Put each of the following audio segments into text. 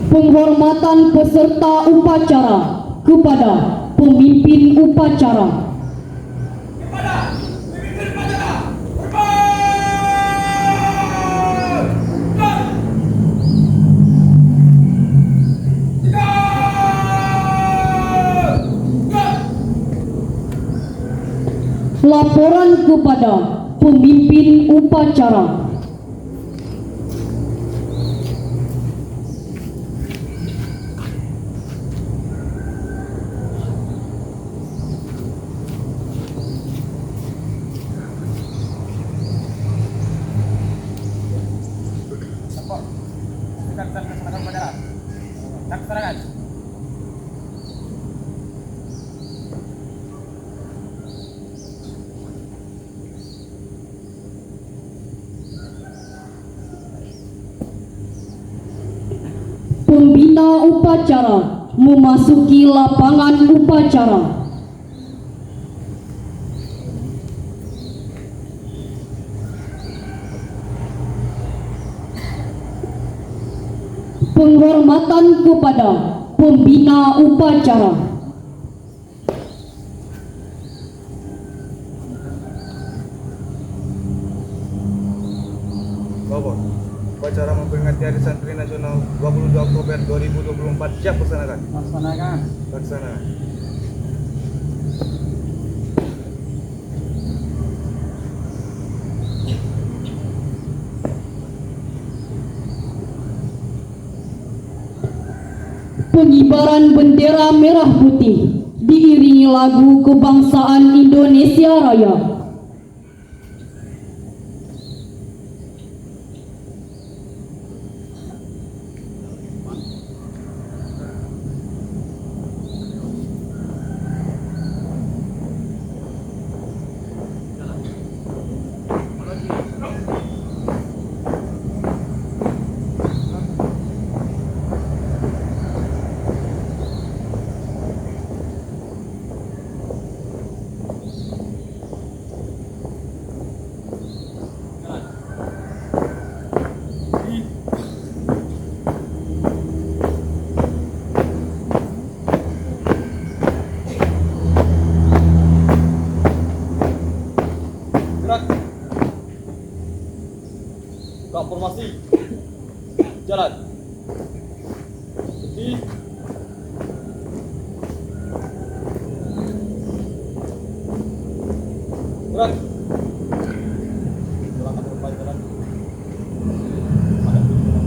Penghormatan peserta upacara kepada pemimpin upacara. Laporan kepada pemimpin upacara. Pembina upacara memasuki lapangan upacara. Penghormatan kepada pembina upacara. Bapak, upacara memperingati Hari Santri Nasional 22 Oktober 2024 siap laksanakan. Laksanakan. Pengibaran bendera merah putih diiringi lagu kebangsaan Indonesia Raya. Gerak formasi. Jalan. Berhenti. Gerak. Belakang depan jalan. Ada dulu jalan.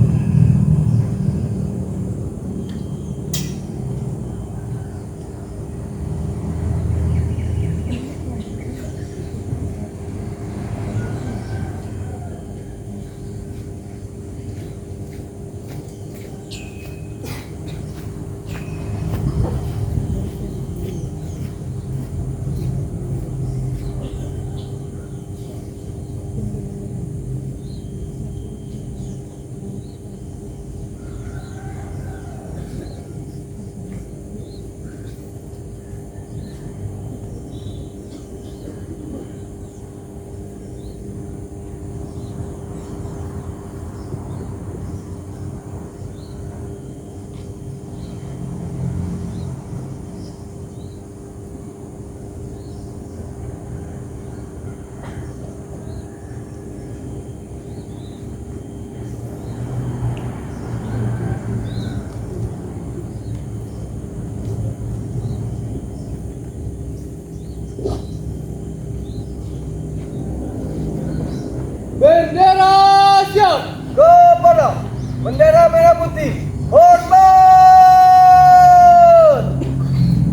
Bendera siap. Kepada bendera merah putih. Hormat.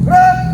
Gerak.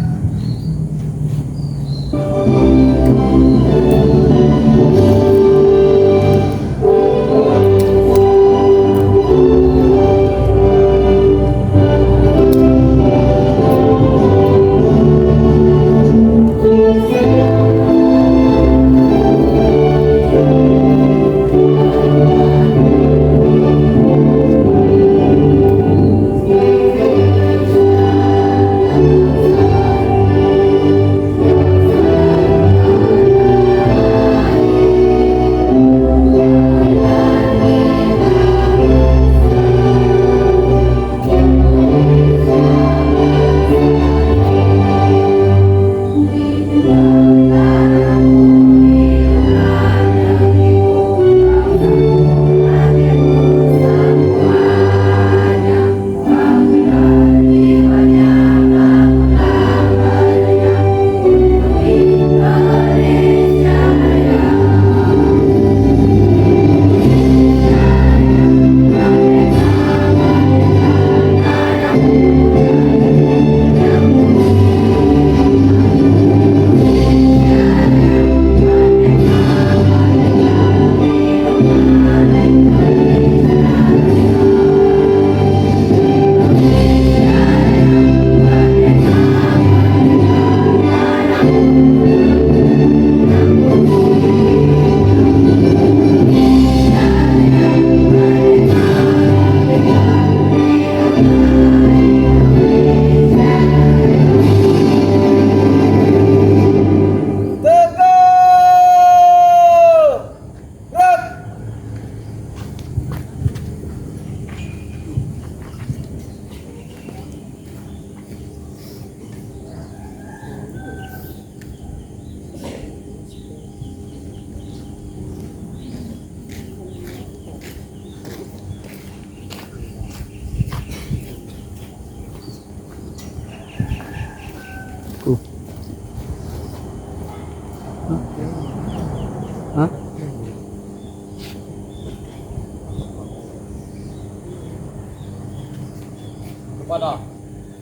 kepada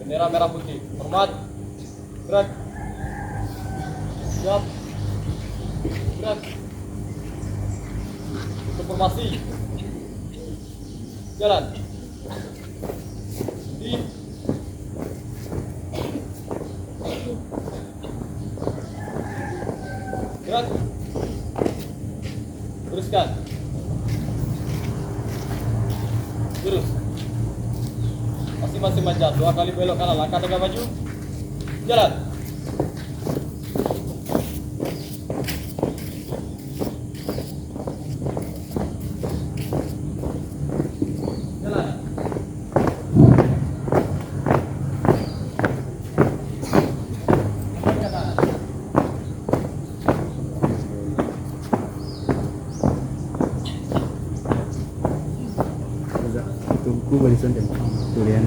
bendera merah putih. Hormat. Gerak. Siap. Gerak. Untuk formasi. Jalan. Di. Gerak. Teruskan. Terus. Masing-masing manjat. 2 kali belok kanan. Langkah tegak maju. Jalan. Jalan. Tunggu barisan dan durian.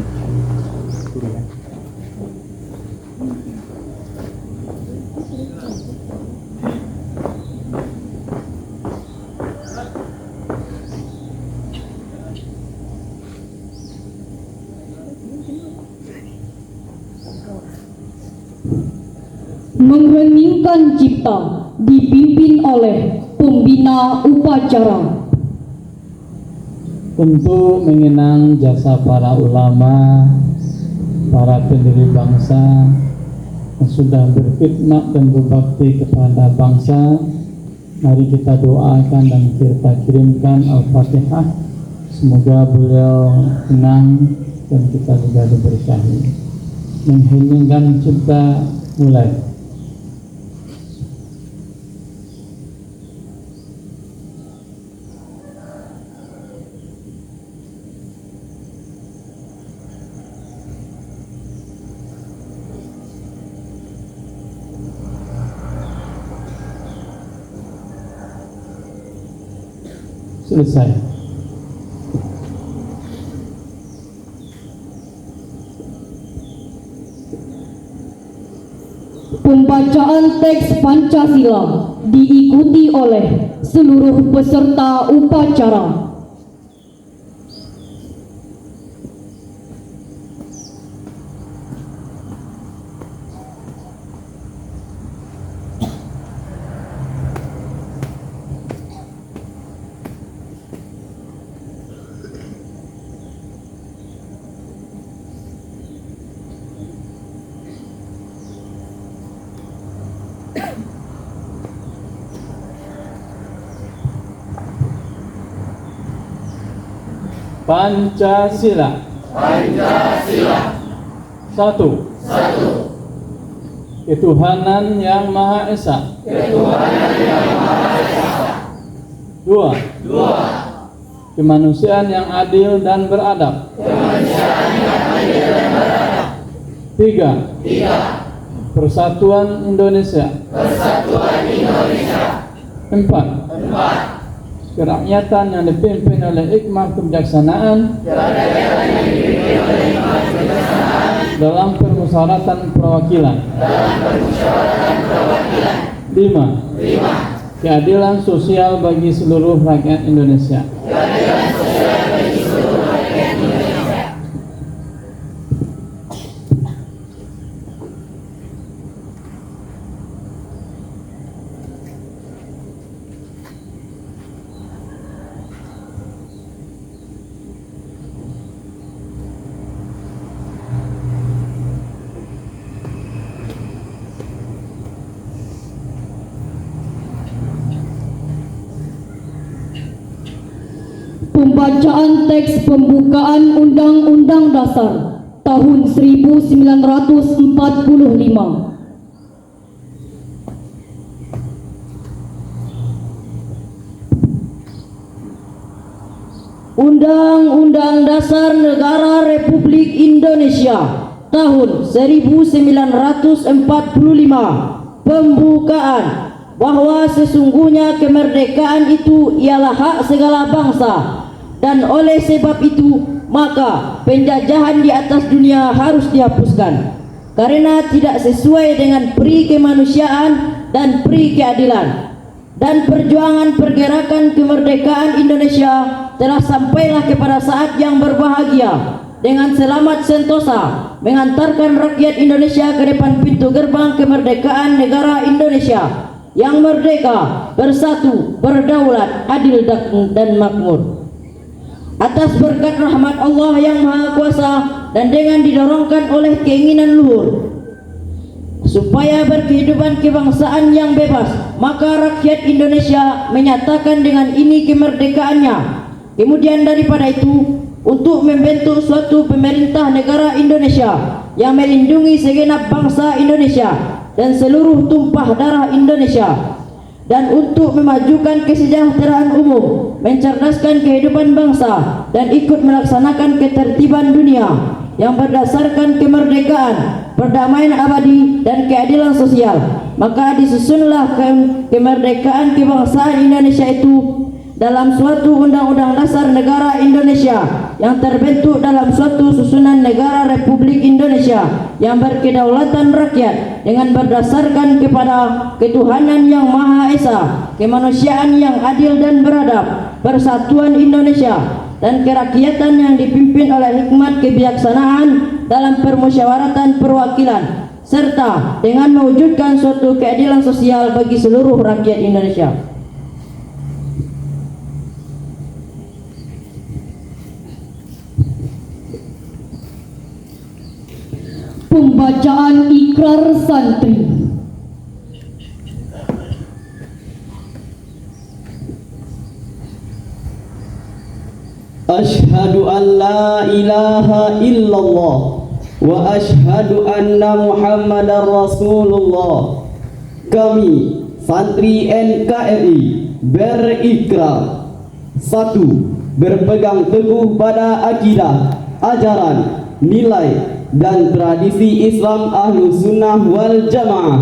Mengheningkan cipta dipimpin oleh pembina upacara. Untuk mengenang jasa para ulama, para pendiri bangsa yang sudah berkhidmat dan berbakti kepada bangsa, mari kita doakan dan kita kirimkan Al-Fatihah. Semoga beliau tenang dan kita juga diberkahi. Mengheningkan cipta mulai. Selesai. Pembacaan teks Pancasila diikuti oleh seluruh peserta upacara. Pancasila. Pancasila. Satu. Ketuhanan yang Maha Esa. Dua. Kemanusiaan yang adil dan beradab. Tiga. Persatuan Indonesia. Empat. Kerakyatan yang dipimpin oleh hikmah kebijaksanaan dalam permusyawaratan perwakilan. Lima. Keadilan sosial bagi seluruh rakyat Indonesia. Pembacaan teks pembukaan Undang-Undang Dasar tahun 1945. Undang-Undang Dasar Negara Republik Indonesia tahun 1945. Pembukaan bahwa sesungguhnya kemerdekaan itu ialah hak segala bangsa, dan oleh sebab itu maka penjajahan di atas dunia harus dihapuskan karena tidak sesuai dengan peri kemanusiaan dan peri keadilan. Dan perjuangan pergerakan kemerdekaan Indonesia telah sampailah kepada saat yang berbahagia, dengan selamat sentosa mengantarkan rakyat Indonesia ke depan pintu gerbang kemerdekaan negara Indonesia yang merdeka, bersatu, berdaulat, adil dan makmur. Atas berkat rahmat Allah yang Maha Kuasa dan dengan didorongkan oleh keinginan luhur supaya berkehidupan kebangsaan yang bebas, maka rakyat Indonesia menyatakan dengan ini kemerdekaannya. Kemudian daripada itu, untuk membentuk suatu pemerintah negara Indonesia yang melindungi segenap bangsa Indonesia dan seluruh tumpah darah Indonesia, dan untuk memajukan kesejahteraan umum, mencerdaskan kehidupan bangsa, dan ikut melaksanakan ketertiban dunia yang berdasarkan kemerdekaan, perdamaian abadi, dan keadilan sosial. Maka disusunlah kemerdekaan kebangsaan Indonesia itu dalam suatu undang-undang dasar negara Indonesia yang terbentuk dalam suatu susunan negara Republik Indonesia yang berkedaulatan rakyat dengan berdasarkan kepada ketuhanan yang Maha Esa, kemanusiaan yang adil dan beradab, persatuan Indonesia, dan kerakyatan yang dipimpin oleh hikmat kebijaksanaan dalam permusyawaratan perwakilan, serta dengan mewujudkan suatu keadilan sosial bagi seluruh rakyat Indonesia. Pembacaan ikrar santri. Asyhadu an la ilaha illallah wa asyhadu anna Muhammadar Rasulullah. Kami santri NKRI berikrar: 1. Berpegang teguh pada akidah, ajaran, nilai, dan tradisi Islam Ahlus Sunnah wal Jamaah.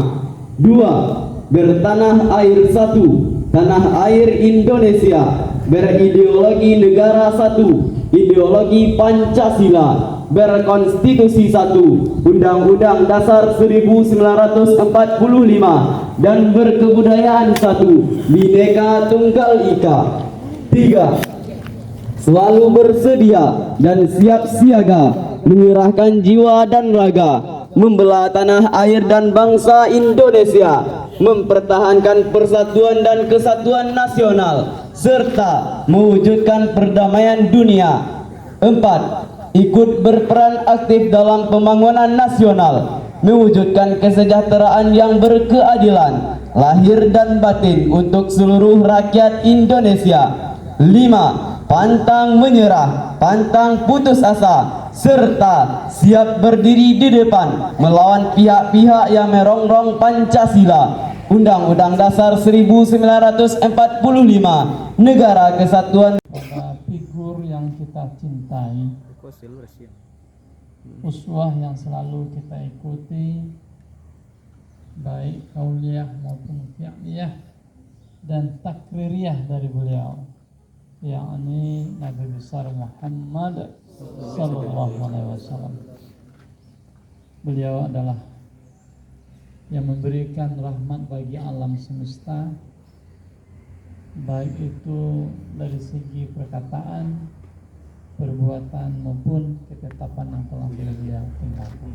2. Bertanah air satu, tanah air Indonesia, berideologi negara satu, ideologi Pancasila, berkonstitusi satu, Undang-Undang Dasar 1945, dan berkebudayaan satu, Bhinneka Tunggal Ika. 3. Selalu bersedia dan siap siaga menyerahkan jiwa dan raga, membela tanah air dan bangsa Indonesia, mempertahankan persatuan dan kesatuan nasional, serta mewujudkan perdamaian dunia. 4. Ikut berperan aktif dalam pembangunan nasional, mewujudkan kesejahteraan yang berkeadilan, lahir dan batin untuk seluruh rakyat Indonesia. 5. Pantang menyerah, pantang putus asa, serta siap berdiri di depan melawan pihak-pihak yang merongrong Pancasila, Undang-Undang Dasar 1945, Negara Kesatuan. Pada figur yang kita cintai, uswah yang selalu kita ikuti, baik kauliyah maupun fi'liyah dan takririyah dari beliau, yakni Nabi besar Muhammad sallallahu alaihi wasallam. Beliau adalah yang memberikan rahmat bagi alam semesta, baik itu dari segi perkataan, perbuatan maupun ketetapan yang telah beliau tinggalkan.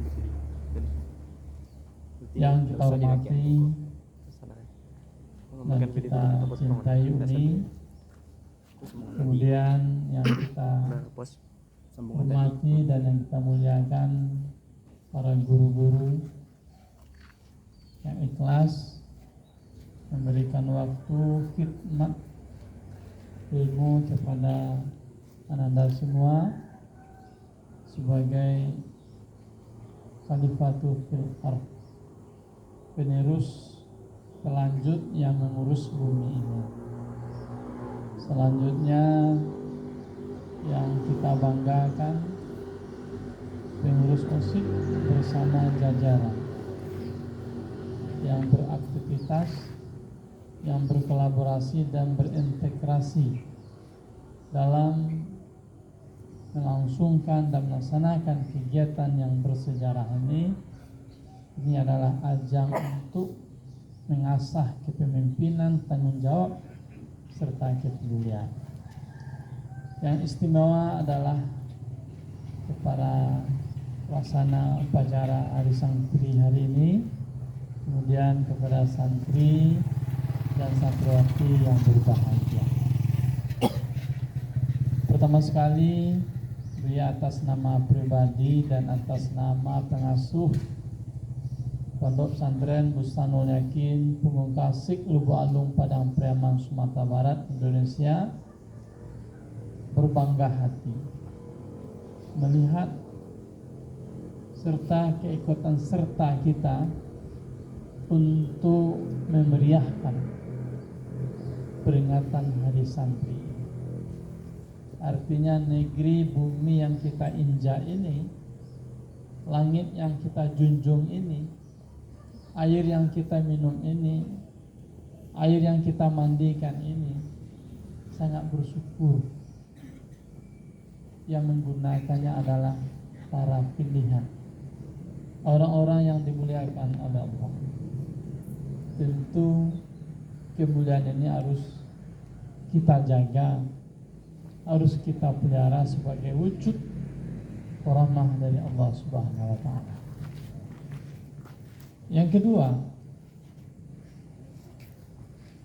Yang kita hormati dan kita cintai ini, kemudian yang kita hormati dan yang kita muliakan para guru-guru yang ikhlas memberikan waktu khidmat ilmu kepada Anda semua sebagai Khalifatul fil ardh, penerus pelanjut yang mengurus bumi ini. Selanjutnya yang kita banggakan, pengurus OSIP bersama jajaran yang beraktivitas, yang berkolaborasi dan berintegrasi dalam melangsungkan dan melaksanakan kegiatan yang bersejarah ini. Ini adalah ajang untuk mengasah kepemimpinan, tanggung jawab, serta kepedulian. Yang istimewa adalah para pelaksana upacara Hari Santri hari ini, kemudian kepada santri dan santriwati yang berbahagia. Pertama sekali, beliau atas nama pribadi dan atas nama pengasuh Pondok Pesantren Bustanul Yakin Pemungkasik Lubuk Alung Padang Priaman Sumatera Barat Indonesia berbangga hati melihat serta keikutan serta kita untuk memeriahkan peringatan Hari Santri. Artinya negeri bumi yang kita injak ini, langit yang kita junjung ini, air yang kita minum ini, air yang kita mandikan ini, sangat bersyukur yang menggunakannya adalah para pilihan, orang-orang yang dimuliakan oleh Allah. Tentu kemuliaan ini harus kita jaga, harus kita pelihara sebagai wujud rahmah dari Allah Subhanahu wa taala. Yang kedua,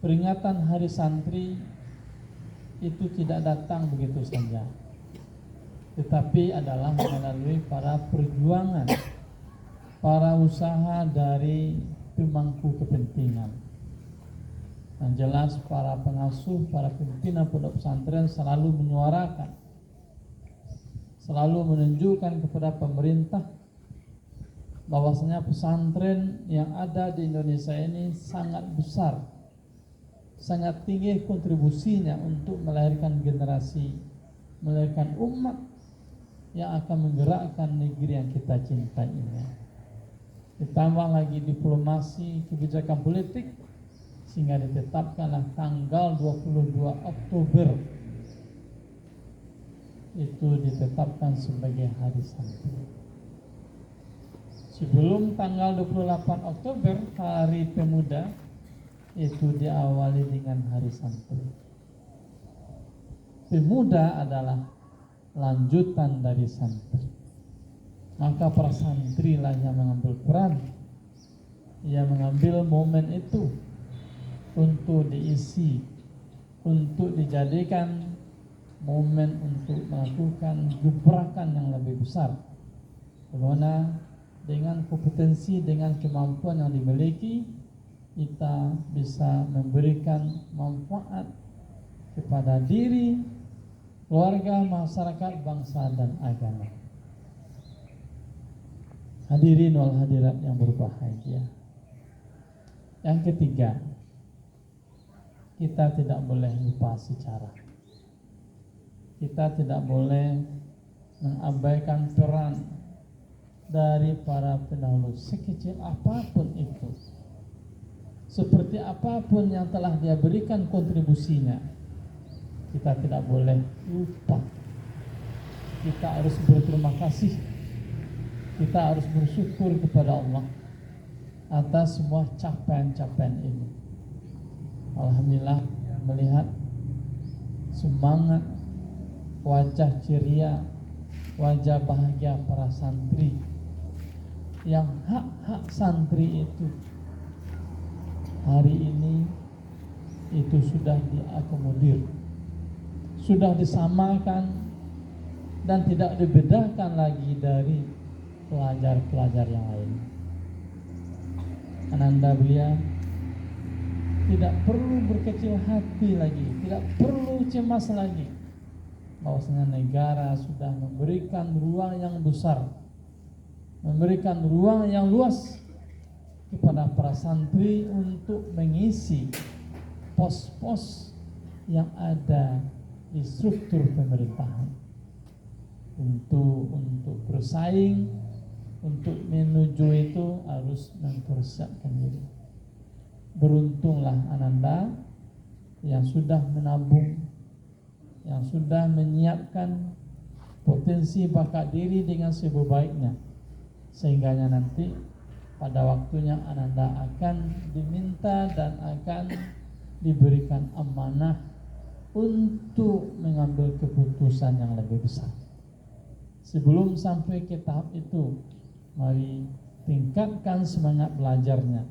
peringatan Hari Santri itu tidak datang begitu saja, tetapi adalah melalui para perjuangan, para usaha dari pemangku kepentingan. Yang jelas para pengasuh, para pimpinan pondok pesantren selalu menyuarakan, selalu menunjukkan kepada pemerintah bahwasanya pesantren yang ada di Indonesia ini sangat besar, sangat tinggi kontribusinya untuk melahirkan generasi, melahirkan umat yang akan menggerakkan negeri yang kita cintai ini. Ditambah lagi diplomasi, kebijakan politik, sehingga ditetapkanlah tanggal 22 Oktober itu ditetapkan sebagai Hari Santri. Sebelum tanggal 28 Oktober, Hari Pemuda, itu diawali dengan Hari Santri. Pemuda adalah lanjutan dari santri. Maka para santri lah yang mengambil peran, yang mengambil momen itu untuk diisi, untuk dijadikan momen untuk melakukan gebrakan yang lebih besar. Bagaimana dengan kompetensi, dengan kemampuan yang dimiliki, kita bisa memberikan manfaat kepada diri, keluarga, masyarakat, bangsa, dan agama. Hadirin wal hadirat yang berbahagia. Yang ketiga, kita tidak boleh lupa sejarah. Kita tidak boleh mengabaikan peran dari para pendahulu sekecil apapun itu, seperti apapun yang telah dia berikan kontribusinya. Kita tidak boleh lupa. Kita harus berterima kasih. Kita harus bersyukur kepada Allah atas semua capaian-capaian ini. Alhamdulillah melihat semangat, wajah ceria, wajah bahagia para santri, yang hak-hak santri itu hari ini itu sudah diakomodir, sudah disamakan dan tidak dibedakan lagi dari pelajar-pelajar yang lain. Ananda belia tidak perlu berkecil hati lagi, tidak perlu cemas lagi, bahwasanya negara sudah memberikan ruang yang besar, memberikan ruang yang luas kepada para santri untuk mengisi pos-pos yang ada di struktur pemerintahan, untuk bersaing, untuk menuju itu harus mempersiapkan diri. Beruntunglah Ananda yang sudah menabung, yang sudah menyiapkan potensi bakat diri dengan sebaik-baiknya, sehingga nanti pada waktunya Ananda akan diminta dan akan diberikan amanah untuk mengambil keputusan yang lebih besar. Sebelum sampai ke tahap itu, mari tingkatkan semangat belajarnya,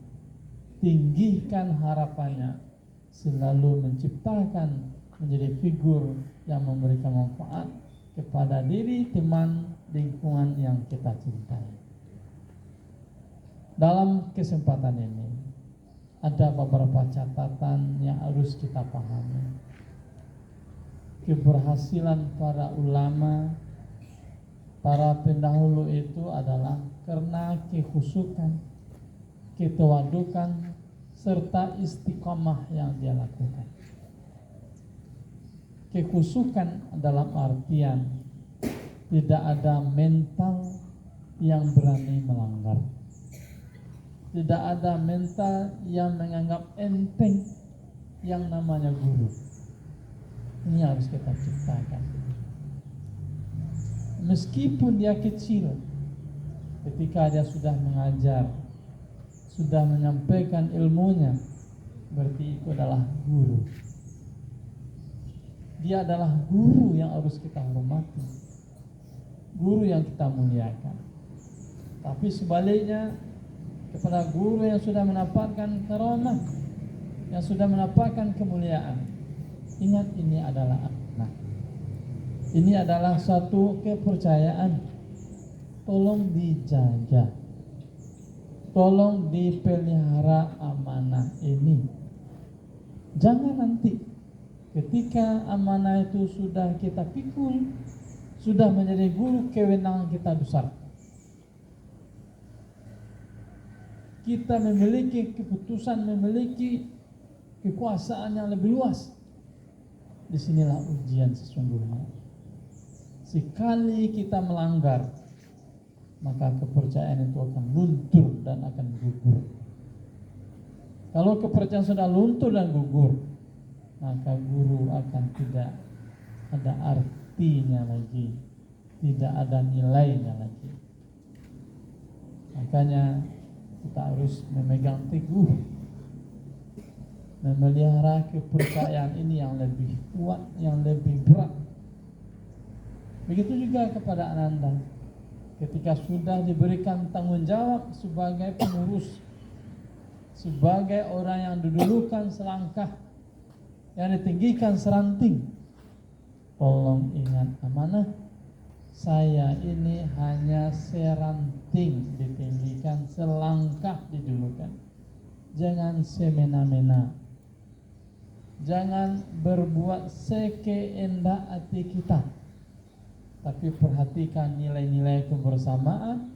tinggikan harapannya, selalu menciptakan menjadi figur yang memberikan manfaat kepada diri, teman, lingkungan yang kita cintai. Dalam kesempatan ini ada beberapa catatan yang harus kita pahami. Keberhasilan para ulama, para pendahulu itu adalah karena kekhusyukan, ketawadukan, serta istiqomah yang dia lakukan. Kekhusyukan dalam artian tidak ada mental yang berani melanggar. Tidak ada mental yang menganggap enteng yang namanya guru. Ini harus kita ciptakan. Meskipun dia kecil, ketika dia sudah mengajar, sudah menyampaikan ilmunya, berarti itu adalah guru. Dia adalah guru yang harus kita hormati, guru yang kita muliakan. Tapi sebaliknya, kepada guru yang sudah mendapatkan karamah, yang sudah mendapatkan kemuliaan, ingat ini adalah amanah. Ini adalah satu kepercayaan. Tolong dijaga, tolong dipelihara amanah ini. Jangan nanti ketika amanah itu sudah kita pikul, sudah menjadi guru, kewenangan kita besar. Kita memiliki keputusan, memiliki kekuasaan yang lebih luas. Disinilah ujian sesungguhnya. Sekali kita melanggar, maka kepercayaan itu akan luntur dan akan gugur. Kalau kepercayaan sudah luntur dan gugur, maka guru akan tidak ada artinya lagi, tidak ada nilainya lagi. Makanya kita harus memegang teguh, memelihara kepercayaan ini yang lebih kuat, yang lebih berat. Begitu juga kepada Ananda, ketika sudah diberikan tanggung jawab sebagai pengurus, sebagai orang yang didulukan selangkah, yang ditinggikan seranting, tolong ingat amanah. Saya ini hanya seranting ditinggikan, selangkah didulukan. Jangan semena-mena, jangan berbuat sekeendak hati kita, tapi perhatikan nilai-nilai kebersamaan,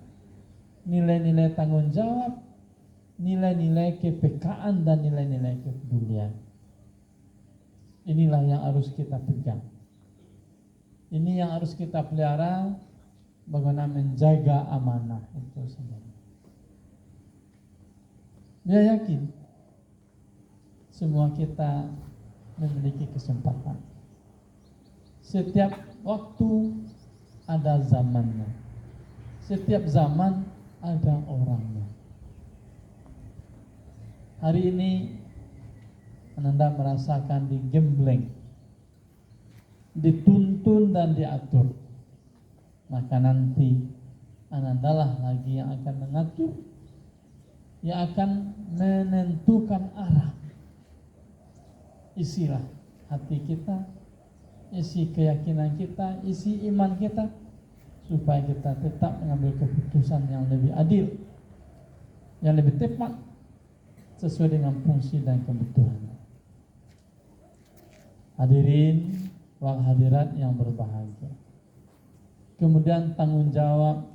nilai-nilai tanggung jawab, nilai-nilai kepekaan, dan nilai-nilai kepedulian. Inilah yang harus kita pegang. Ini yang harus kita pelihara, bagaimana menjaga amanah itu sendiri. Dia yakin semua kita memiliki kesempatan. Setiap waktu ada zamannya. Setiap zaman ada orangnya. Hari ini Ananda merasakan digembleng, dituntun dan diatur. Maka nanti Anandalah lagi yang akan mengatur, yang akan menentukan arah. Isilah hati kita, isi keyakinan kita, isi iman kita, supaya kita tetap mengambil keputusan yang lebih adil, yang lebih tepat, sesuai dengan fungsi dan kebutuhan. Hadirin wal hadirat yang berbahagia. Kemudian tanggung jawab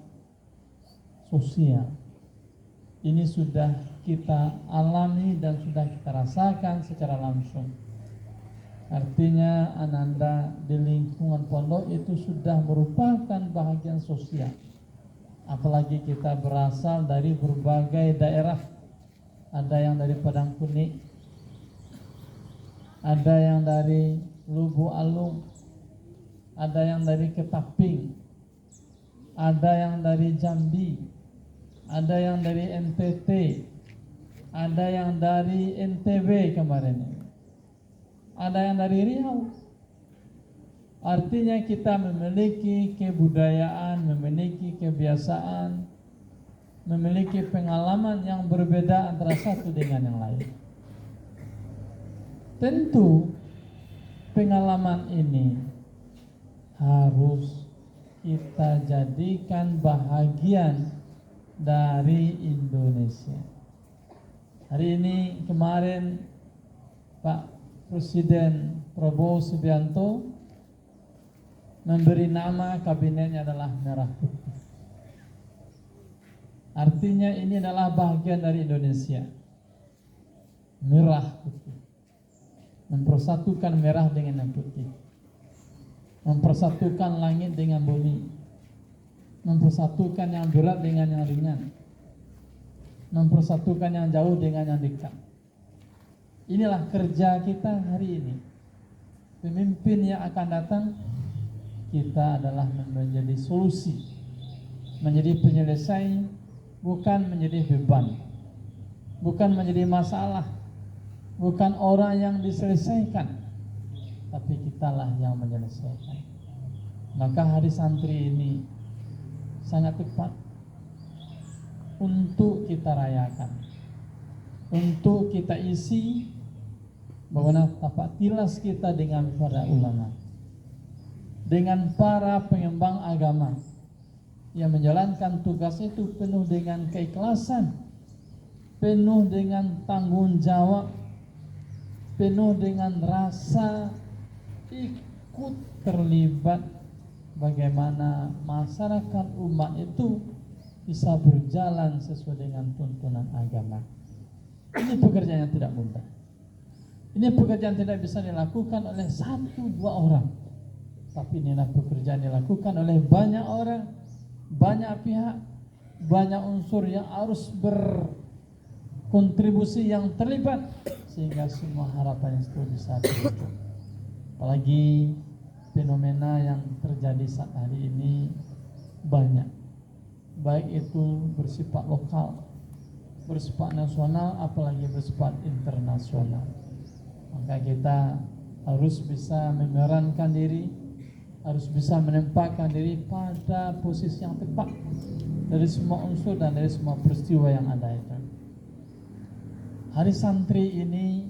sosial. Ini sudah kita alami dan sudah kita rasakan secara langsung. Artinya Ananda di lingkungan pondok itu sudah merupakan bahagian sosial. Apalagi kita berasal dari berbagai daerah. Ada yang dari Padang Kuning, ada yang dari Lubu Alung, ada yang dari Ketaping, ada yang dari Jambi, ada yang dari NTT, ada yang dari NTB kemarin, ada yang dari Riau. Artinya kita memiliki kebudayaan, memiliki kebiasaan, memiliki pengalaman yang berbeda antara satu dengan yang lain. Tentu pengalaman ini harus kita jadikan bahagian dari Indonesia. Hari ini kemarin Pak Presiden Prabowo Subianto memberi nama kabinetnya adalah Merah Putih. Artinya ini adalah bagian dari Indonesia. Merah putih. Mempersatukan merah dengan yang putih. Mempersatukan langit dengan bumi. Mempersatukan yang berat dengan yang ringan. Mempersatukan yang jauh dengan yang dekat. Inilah kerja kita hari ini. Pemimpin yang akan datang, kita adalah menjadi solusi, menjadi penyelesai, bukan menjadi beban, bukan menjadi masalah, bukan orang yang diselesaikan, tapi kitalah yang menyelesaikan. Maka hari santri ini sangat tepat untuk kita rayakan, untuk kita isi bagaimana tapak tilas kita dengan para ulama, dengan para pengembang agama yang menjalankan tugas itu penuh dengan keikhlasan, penuh dengan tanggung jawab, penuh dengan rasa ikut terlibat bagaimana masyarakat umat itu bisa berjalan sesuai dengan tuntunan agama. Ini pekerjaan yang tidak mudah. Ini pekerjaan tidak bisa dilakukan oleh 1-2 orang. Tapi inilah pekerjaan dilakukan oleh banyak orang, banyak pihak, banyak unsur yang harus berkontribusi yang terlibat sehingga semua harapan itu bisa terwujud. Apalagi fenomena yang terjadi saat hari ini banyak, baik itu bersifat lokal, bersifat nasional, apalagi bersifat internasional. Maka kita harus bisa memerankan diri, harus bisa menempatkan diri pada posisi yang tepat dari semua unsur dan dari semua peristiwa yang ada itu. Hari santri ini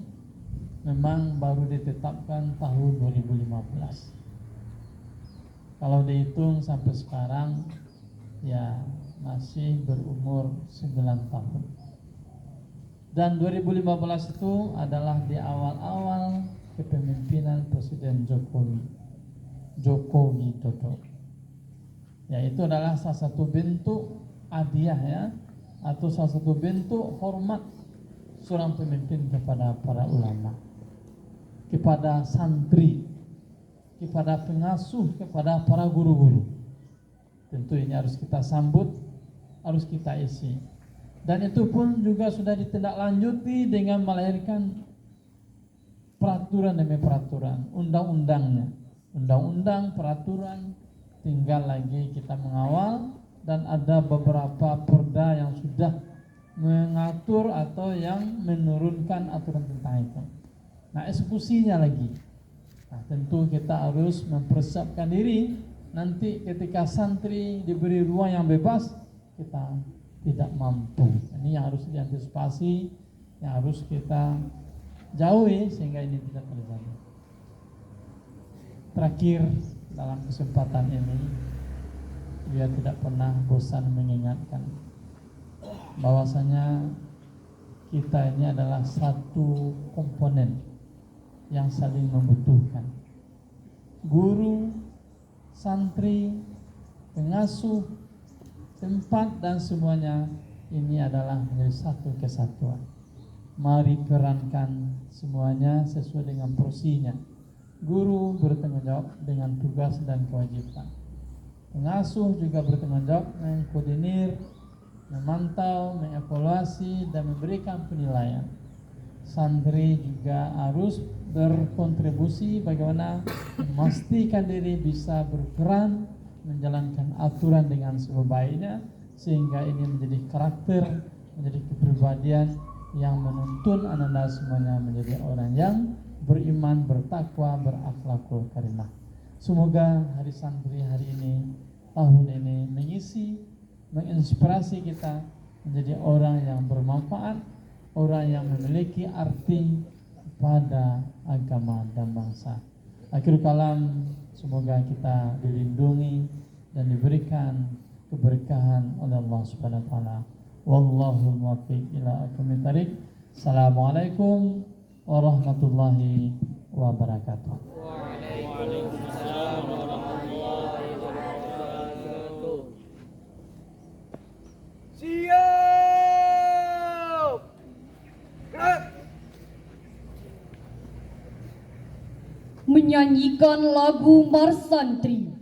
memang baru ditetapkan tahun 2015. Kalau dihitung sampai sekarang ya masih berumur 9 tahun. Dan 2015 itu adalah di awal-awal kepemimpinan Presiden Joko Widodo. Ya, itu adalah salah satu bentuk hadiah ya, atau salah satu bentuk hormat seorang pemimpin kepada para ulama, kepada santri, kepada pengasuh, kepada para guru-guru. Tentu ini harus kita sambut, harus kita isi. Dan itu pun juga sudah ditindaklanjuti dengan melahirkan peraturan demi peraturan, undang-undangnya. Undang-undang, peraturan, tinggal lagi kita mengawal, dan ada beberapa perda yang sudah mengatur atau yang menurunkan aturan tentang itu. Nah, eksekusinya lagi. Nah, tentu kita harus mempersiapkan diri nanti ketika santri diberi ruang yang bebas, kita tidak mampu. Ini yang harus diantisipasi, yang harus kita jauhi sehingga ini tidak terjadi. Terakhir, dalam kesempatan ini, dia tidak pernah bosan mengingatkan bahwasanya kita ini adalah satu komponen yang saling membutuhkan. Guru, santri, pengasuh, tempat dan semuanya ini adalah menjadi satu kesatuan. Mari perankan semuanya sesuai dengan porsinya. Guru bertanggung jawab dengan tugas dan kewajiban. Pengasuh juga bertanggung jawab mengkoordinir, memantau, mengevaluasi dan memberikan penilaian. Santri juga harus berkontribusi bagaimana memastikan diri bisa berperan menjalankan aturan dengan sebaiknya sehingga ini menjadi karakter, menjadi kepribadian yang menuntun anda semuanya menjadi orang yang beriman, bertakwa, berakhlakul karimah. Semoga hari santri hari ini, tahun ini menginspirasi kita menjadi orang yang bermanfaat, orang yang memiliki arti pada agama dan bangsa. Akhir kalam, semoga kita dilindungi dan diberikan keberkahan oleh Allah Subhanahu wa taala. Wallahu muwaffiq ila aqwamit thariq. Assalamualaikum warahmatullahi wabarakatuh. Siap. Gerak. Menyanyikan lagu Mars Santri.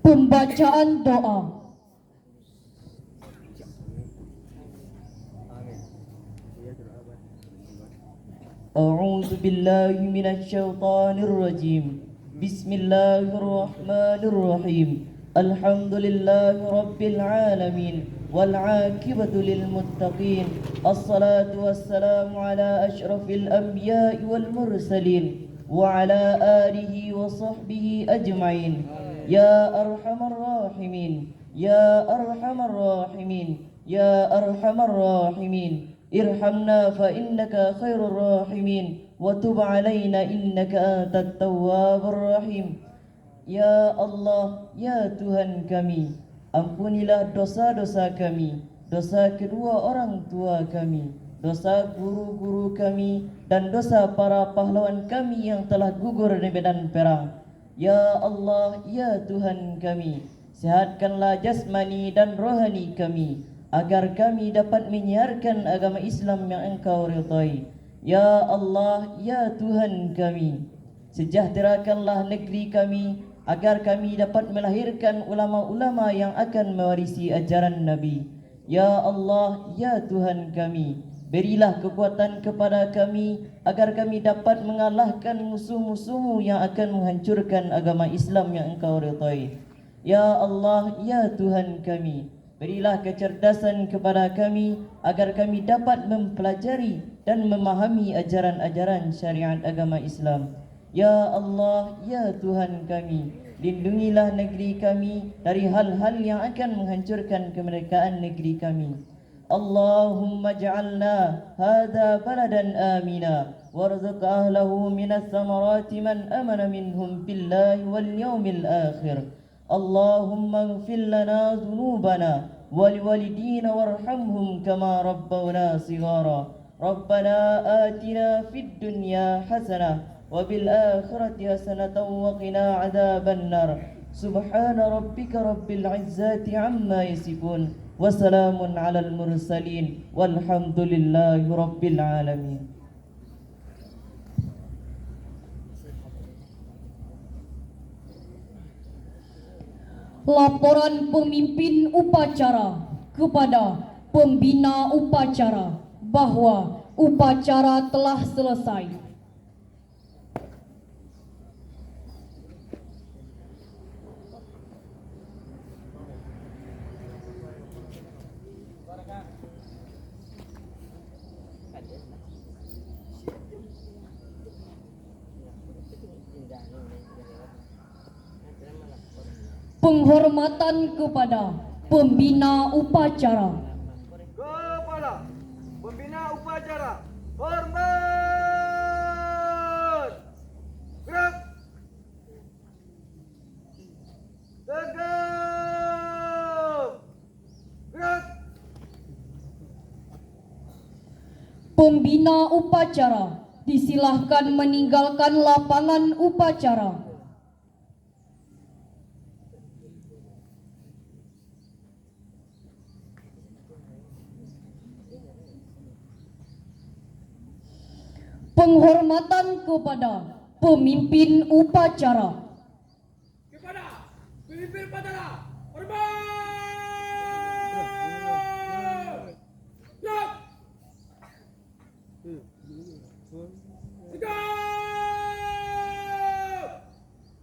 Pembacaan doa. أعوذ بالله من الشيطان الرجيم بسم الله الرحمن الرحيم الحمد لله رب العالمين والعاقبة للمتقين الصلاة والسلام على أشرف الأنبياء والمرسلين وعلى آله وصحبه أجمعين يا أرحم الراحمين يا أرحم الراحمين يا أرحم الراحمين ارحمنا فإنك خير الراحمين وتب علينا إنك أنت التواب الرحيم. Ya Allah, ya Tuhan kami, ampunilah dosa-dosa kami, dosa kedua orang tua kami, dosa guru-guru kami, dan dosa para pahlawan kami yang telah gugur di medan perang. Ya Allah, ya Tuhan kami, sehatkanlah jasmani dan rohani kami, agar kami dapat menyiarkan agama Islam yang Engkau ridhai. Ya Allah, ya Tuhan kami, sejahterakanlah negeri kami, agar kami dapat melahirkan ulama-ulama yang akan mewarisi ajaran Nabi. Ya Allah, ya Tuhan kami, berilah kekuatan kepada kami, agar kami dapat mengalahkan musuh-musuhmu yang akan menghancurkan agama Islam yang Engkau ridhai. Ya Allah, ya Tuhan kami, berilah kecerdasan kepada kami, agar kami dapat mempelajari dan memahami ajaran-ajaran syariat agama Islam. Ya Allah, ya Tuhan kami, lindungilah negeri kami dari hal-hal yang akan menghancurkan kemerdekaan negeri kami. Allahumma ja'alna hadha baladan amina warzuq ahlahu minas samarati man amana minhum billahi wal yawmil akhir. Allahumma ighfir lana dhunubana waliwalidina warhamhum kama rabbawna sighara. Rabbana atina fid dunya hasanah وفي الآخرة حسنة وقنا عذاب النار سبحان ربك رب العزة عما يصفون وسلام على المرسلين والحمد لله رب العالمين. Laporan pemimpin upacara kepada pembina upacara bahwa upacara telah selesai. Penghormatan kepada pembina upacara. Kepala pembina upacara, hormat. Gerak. Tegap. Gerak. Pembina upacara disilahkan meninggalkan lapangan upacara. Penghormatan kepada pemimpin upacara. Kepada pemimpin upacara, hormat. Siap. Sigap.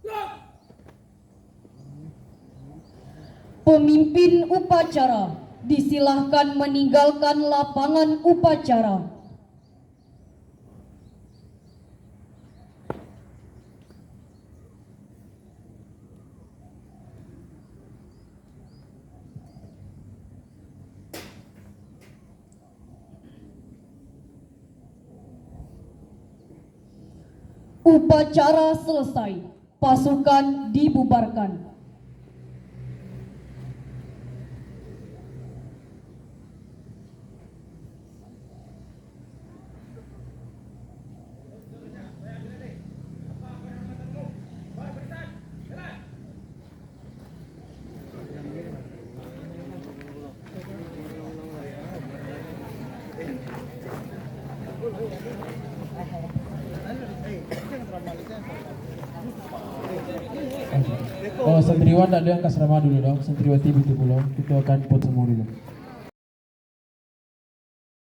Siap. Pemimpin upacara disilahkan meninggalkan lapangan upacara. Upacara selesai, pasukan dibubarkan. Oh, santriwan tak ada yang kasrama dulu dong. Santriwati betul pulau. Kita akan pot semua dulu.